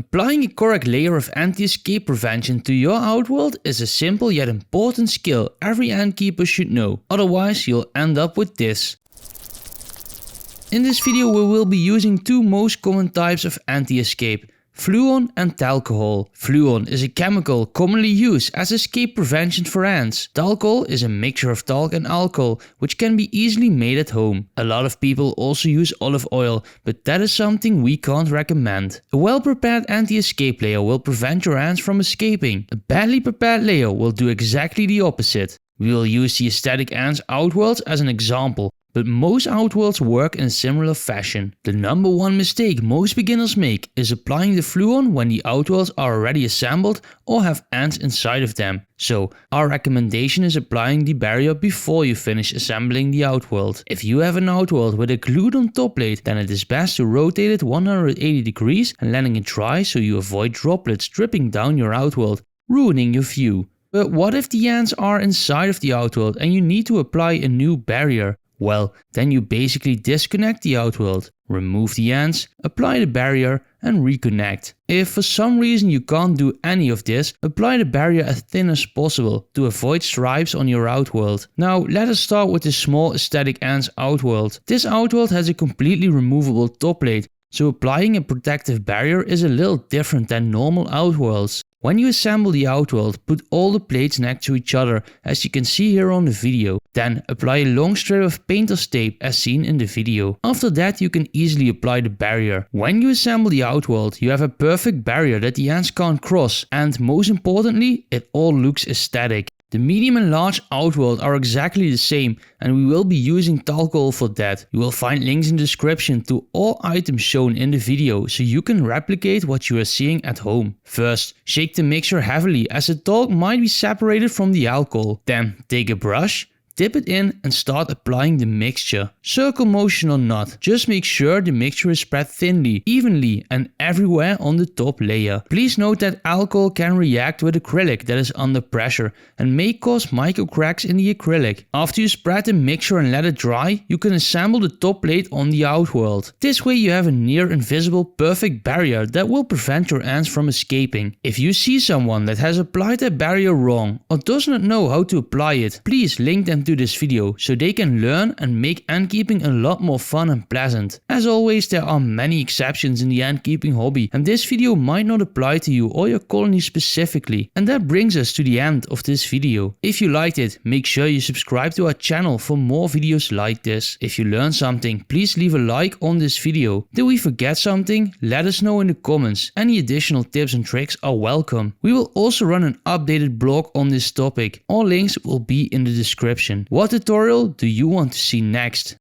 Applying a correct layer of anti-escape prevention to your Outworld is a simple yet important skill every Antkeeper should know, otherwise you'll end up with this. In this video we will be using two most common types of anti-escape, fluon and talcohol. Fluon is a chemical commonly used as escape prevention for ants. Talcohol is a mixture of talc and alcohol which can be easily made at home. A lot of people also use olive oil, but that is something we can't recommend. A well-prepared anti-escape layer will prevent your ants from escaping. A badly prepared layer will do exactly the opposite. We will use the Esthetic Ants Outworld as an example, but most Outworlds work in a similar fashion. The number one mistake most beginners make is applying the fluon when the Outworlds are already assembled or have ants inside of them. So our recommendation is applying the barrier before you finish assembling the Outworld. If you have an Outworld with a glued on top plate, then it is best to rotate it 180 degrees and letting it dry so you avoid droplets dripping down your Outworld, ruining your view. But what if the ants are inside of the Outworld and you need to apply a new barrier? Well, then you basically disconnect the Outworld, remove the ants, apply the barrier and reconnect. If for some reason you can't do any of this, apply the barrier as thin as possible to avoid stripes on your Outworld. Now let us start with the small Esthetic Ants Outworld. This Outworld has a completely removable top plate, so applying a protective barrier is a little different than normal Outworlds. When you assemble the Outworld, put all the plates next to each other as you can see here on the video. Then apply a long strip of painter's tape as seen in the video. After that you can easily apply the barrier. When you assemble the Outworld, you have a perfect barrier that the ants can't cross, and most importantly, it all looks aesthetic. The medium and large Outworld are exactly the same, and we will be using talcohol for that. You will find links in the description to all items shown in the video so you can replicate what you are seeing at home. First, shake the mixture heavily as the talc might be separated from the alcohol. Then take a brush, dip it in and start applying the mixture. Circle motion or not, just make sure the mixture is spread thinly, evenly and everywhere on the top layer. Please note that alcohol can react with acrylic that is under pressure and may cause micro cracks in the acrylic. After you spread the mixture and let it dry, you can assemble the top plate on the Outworld. This way you have a near invisible perfect barrier that will prevent your ants from escaping. If you see someone that has applied that barrier wrong or does not know how to apply it, please link them to this video so they can learn and make ant keeping a lot more fun and pleasant. As always, there are many exceptions in the ant keeping hobby and this video might not apply to you or your colony specifically. And that brings us to the end of this video. If you liked it, make sure you subscribe to our channel for more videos like this. If you learned something, please leave a like on this video. Did we forget something? Let us know in the comments. Any additional tips and tricks are welcome. We will also run an updated blog on this topic. All links will be in the description. What tutorial do you want to see next?